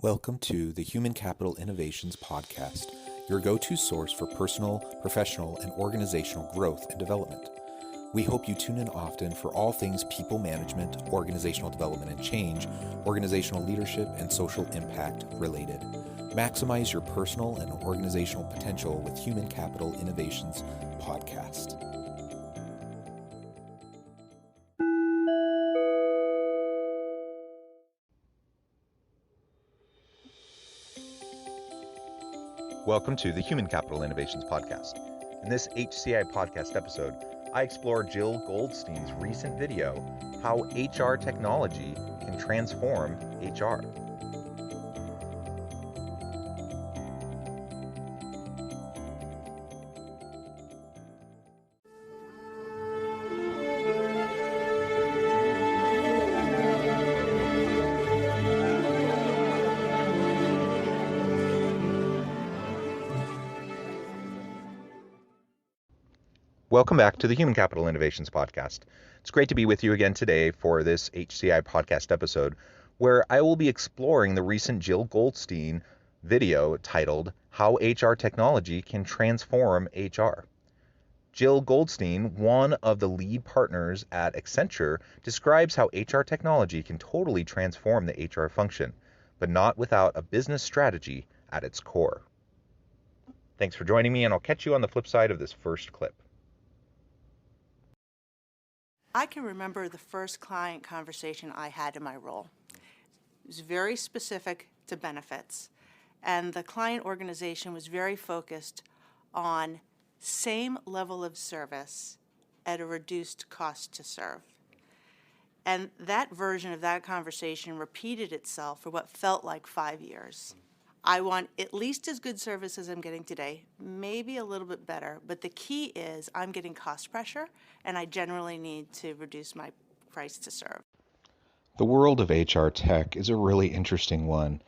Welcome to the Human Capital Innovations Podcast, your go-to source for personal, professional, and organizational growth and development. We hope you tune in often for all things people management, organizational development and change, organizational leadership, and social impact related. Maximize your personal and organizational potential with Human Capital Innovations Podcast. Welcome to the Human Capital Innovations Podcast. In this HCI podcast episode, I explore Jill Goldstein's recent video, How HR Technology Can Transform HR. Welcome back to the Human Capital Innovations Podcast. It's great to be with you again today for this HCI podcast episode, where I will be exploring the recent Jill Goldstein video titled, How HR Technology Can Transform HR. Jill Goldstein, one of the lead partners at Accenture, describes how HR technology can totally transform the HR function, but not without a business strategy at its core. Thanks for joining me, and I'll catch you on the flip side of this first clip. I can remember the first client conversation I had in my role. It was very specific to benefits, and the client organization was very focused on same level of service at a reduced cost to serve. And that version of that conversation repeated itself for what felt like 5 years. I want at least as good service as I'm getting today, maybe a little bit better, but the key is I'm getting cost pressure, and I generally need to reduce my price to serve. The world of HR tech is a really interesting one.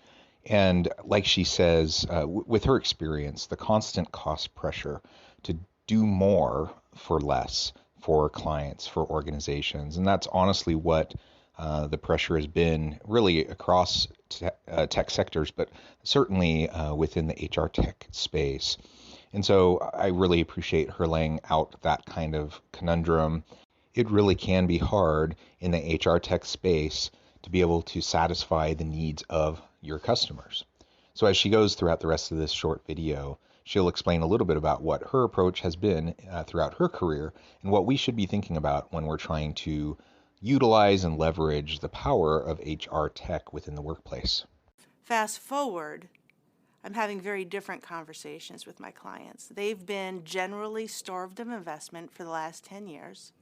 And like she says, with her experience, the constant cost pressure to do more for less for clients, for organizations. And that's honestly what the pressure has been really across tech sectors, but certainly within the HR tech space. And so I really appreciate her laying out that kind of conundrum. It really can be hard in the HR tech space to be able to satisfy the needs of your customers. So as she goes throughout the rest of this short video, she'll explain a little bit about what her approach has been throughout her career and what we should be thinking about when we're trying to utilize and leverage the power of HR tech within the workplace. Fast forward, I'm having very different conversations with my clients. They've been generally starved of investment for the last 10 years.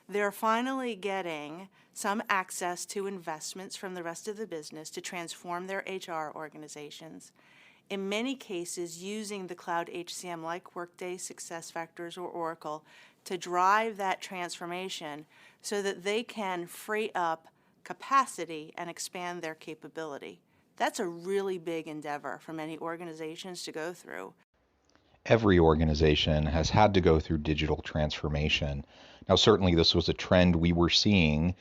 They're finally getting some access to investments from the rest of the business to transform their HR organizations. In many cases, using the cloud HCM like Workday, SuccessFactors, or Oracle to drive that transformation so that they can free up capacity and expand their capability. That's a really big endeavor for many organizations to go through. Every organization has had to go through digital transformation. Now, certainly this was a trend we were seeing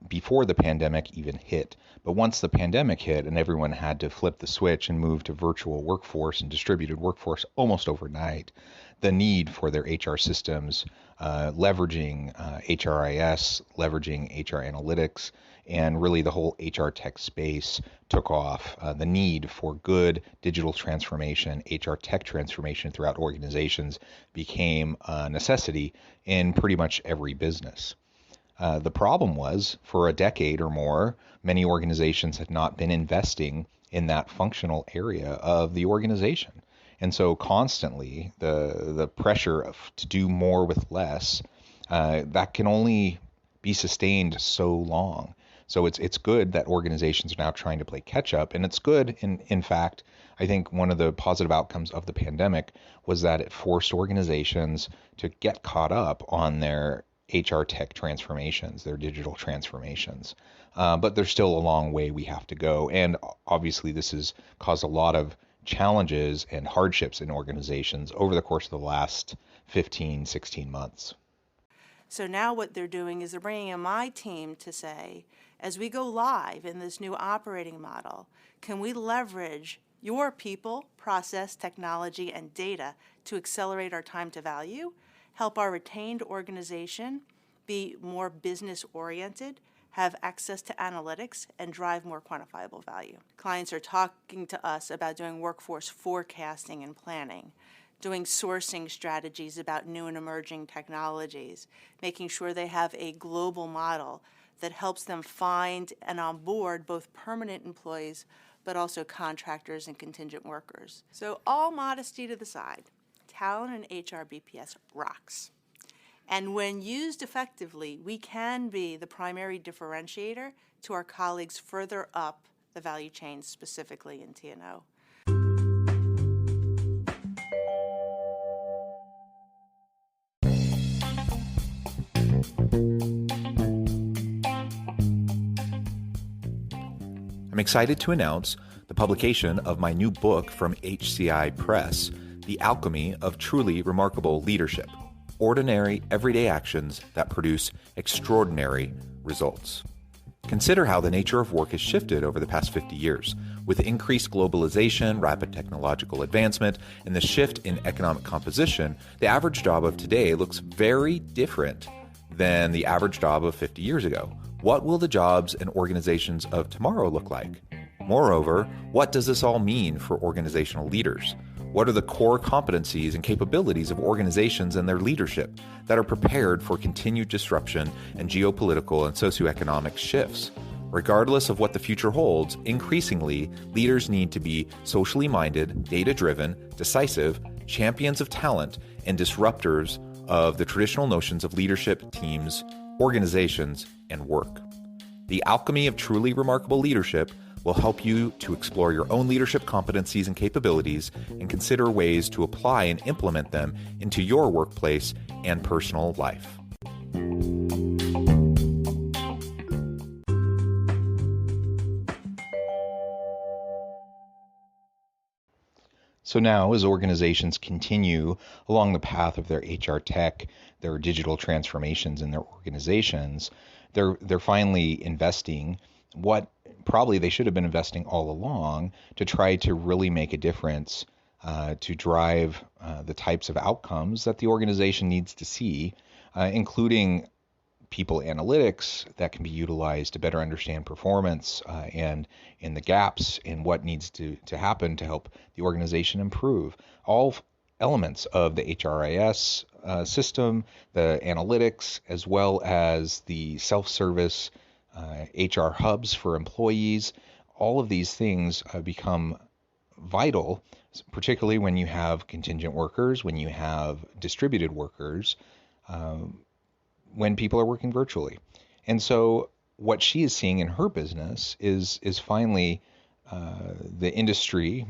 before the pandemic even hit. But once the pandemic hit and everyone had to flip the switch and move to virtual workforce and distributed workforce almost overnight, the need for their HR systems, leveraging HRIS, leveraging HR analytics, and really the whole HR tech space took off. The need for good digital transformation, HR tech transformation throughout organizations became a necessity in pretty much every business. The problem was, for a decade or more, many organizations had not been investing in that functional area of the organization. And so constantly, the pressure to do more with less, that can only be sustained so long. So it's good that organizations are now trying to play catch up. And it's good, in fact, I think one of the positive outcomes of the pandemic was that it forced organizations to get caught up on their HR tech transformations, their digital transformations. But there's still a long way we have to go. And obviously this has caused a lot of challenges and hardships in organizations over the course of the last 15, 16 months. So now what they're doing is they're bringing in my team to say, As we go live in this new operating model, can we leverage your people, process, technology, and data to accelerate our time to value, help our retained organization be more business-oriented, have access to analytics, and drive more quantifiable value? Clients are talking to us about doing workforce forecasting and planning, doing sourcing strategies about new and emerging technologies, making sure they have a global model that helps them find and onboard both permanent employees but also contractors and contingent workers. So all modesty to the side, talent and HR BPS rocks. And when used effectively, we can be the primary differentiator to our colleagues further up the value chain, specifically in T&O. I'm excited to announce the publication of my new book from HCI Press, The Alchemy of Truly Remarkable Leadership: Ordinary, Everyday Actions That Produce Extraordinary Results. Consider how the nature of work has shifted over the past 50 years. With increased globalization, rapid technological advancement, and the shift in economic composition, the average job of today looks very different than the average job of 50 years ago. What will the jobs and organizations of tomorrow look like? Moreover, what does this all mean for organizational leaders? What are the core competencies and capabilities of organizations and their leadership that are prepared for continued disruption and geopolitical and socioeconomic shifts? Regardless of what the future holds, increasingly, leaders need to be socially minded, data-driven, decisive, champions of talent, and disruptors of the traditional notions of leadership, teams, organizations, and work. The Alchemy of Truly Remarkable Leadership will help you to explore your own leadership competencies and capabilities and consider ways to apply and implement them into your workplace and personal life. So now, as organizations continue along the path of their HR tech, their digital transformations in their organizations, they're finally investing what probably they should have been investing all along to try to really make a difference, to drive the types of outcomes that the organization needs to see, including people analytics that can be utilized to better understand performance and in the gaps in what needs to happen to help the organization improve. All elements of the HRIS system, the analytics, as well as the self-service HR hubs for employees, all of these things become vital, particularly when you have contingent workers, when you have distributed workers, when people are working virtually. And so what she is seeing in her business is finally the industry,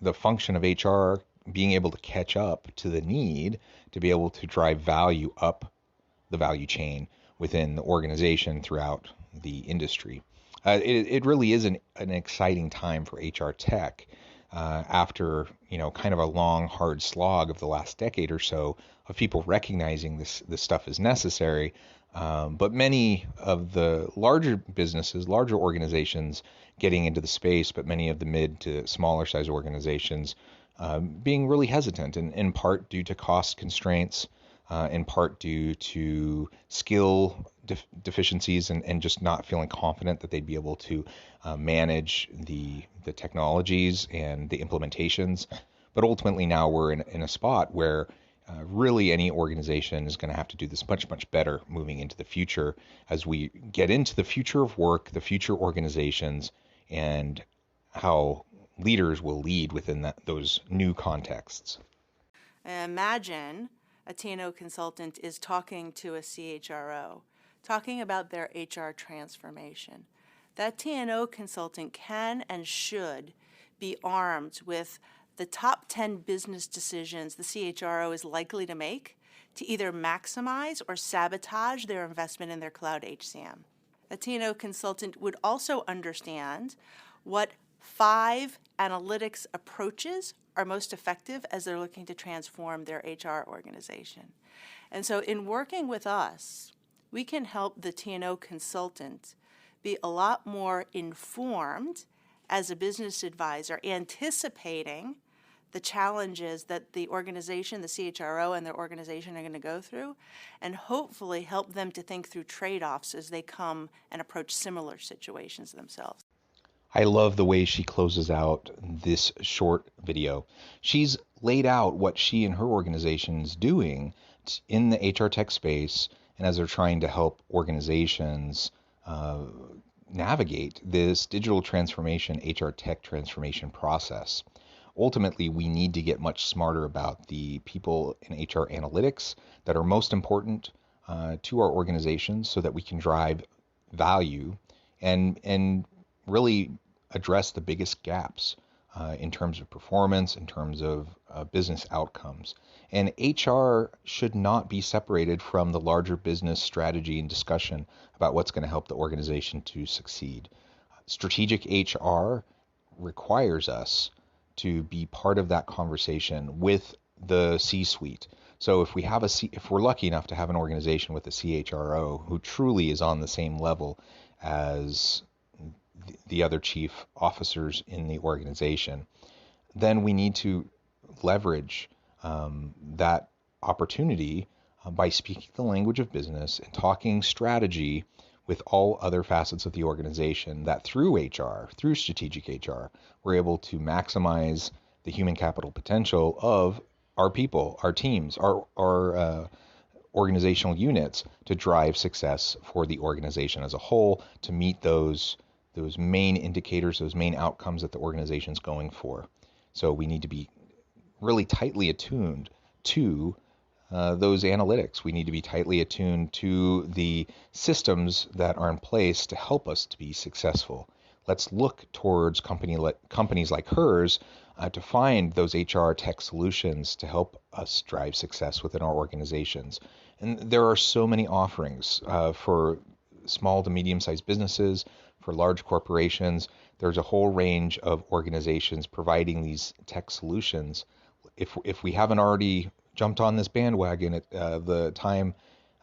the function of HR being able to catch up to the need to be able to drive value up the value chain within the organization throughout the industry. It really is an exciting time for HR tech after kind of a long, hard slog of the last decade or so of people recognizing this stuff is necessary. But many of the larger businesses, larger organizations getting into the space, but many of the mid to smaller size organizations being really hesitant, in part due to cost constraints, in part due to skill deficiencies and just not feeling confident that they'd be able to manage the technologies and the implementations. But ultimately now we're in a spot where really any organization is going to have to do this much, much better moving into the future as we get into the future of work, the future organizations, and how leaders will lead within those new contexts. Imagine a T&O consultant is talking to a CHRO, talking about their HR transformation. That T&O consultant can and should be armed with the top 10 business decisions the CHRO is likely to make to either maximize or sabotage their investment in their cloud HCM. A T&O consultant would also understand what 5 analytics approaches are most effective as they're looking to transform their HR organization. And so in working with us, we can help the T&O consultant be a lot more informed as a business advisor, anticipating the challenges that the organization, the CHRO and their organization are going to go through, and hopefully help them to think through trade-offs as they come and approach similar situations themselves. I love the way she closes out this short video. She's laid out what she and her organization is doing in the HR tech space, and as they're trying to help organizations navigate this digital transformation, HR tech transformation process. Ultimately, we need to get much smarter about the people in HR analytics that are most important to our organizations so that we can drive value and really address the biggest gaps in terms of performance, in terms of business outcomes. And HR should not be separated from the larger business strategy and discussion about what's going to help the organization to succeed. Strategic HR requires us to be part of that conversation with the C-suite. So if we're lucky enough to have an organization with a CHRO who truly is on the same level as the other chief officers in the organization, then we need to leverage that opportunity by speaking the language of business and talking strategy with all other facets of the organization, that through HR, through strategic HR, we're able to maximize the human capital potential of our people, our teams, our organizational units to drive success for the organization as a whole, to meet those main indicators, those main outcomes that the organization's going for. So we need to be really tightly attuned to those analytics. We need to be tightly attuned to the systems that are in place to help us to be successful. Let's look towards companies like hers to find those HR tech solutions to help us drive success within our organizations. And there are so many offerings for small to medium-sized businesses, for large corporations. There's a whole range of organizations providing these tech solutions. If we haven't already jumped on this bandwagon, the time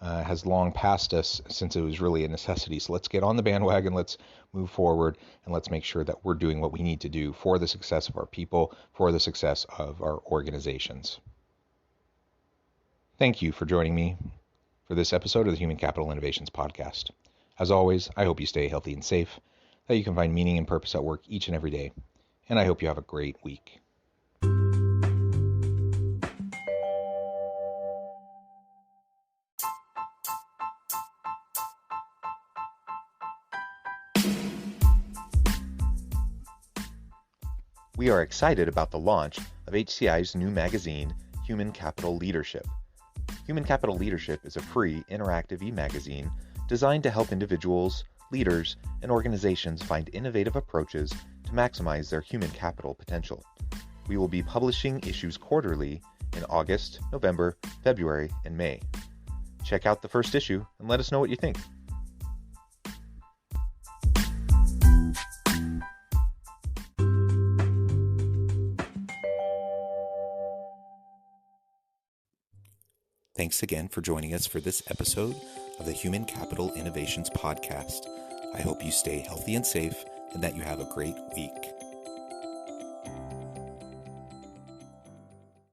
has long passed us since it was really a necessity. So let's get on the bandwagon, let's move forward, and let's make sure that we're doing what we need to do for the success of our people, for the success of our organizations. Thank you for joining me for this episode of the Human Capital Innovations Podcast. As always, I hope you stay healthy and safe, that you can find meaning and purpose at work each and every day, and I hope you have a great week. We are excited about the launch of HCI's new magazine, Human Capital Leadership. Human Capital Leadership is a free, interactive e-magazine designed to help individuals, leaders, and organizations find innovative approaches to maximize their human capital potential. We will be publishing issues quarterly in August, November, February, and May. Check out the first issue and let us know what you think. Thanks again for joining us for this episode of the Human Capital Innovations Podcast. I hope you stay healthy and safe and that you have a great week.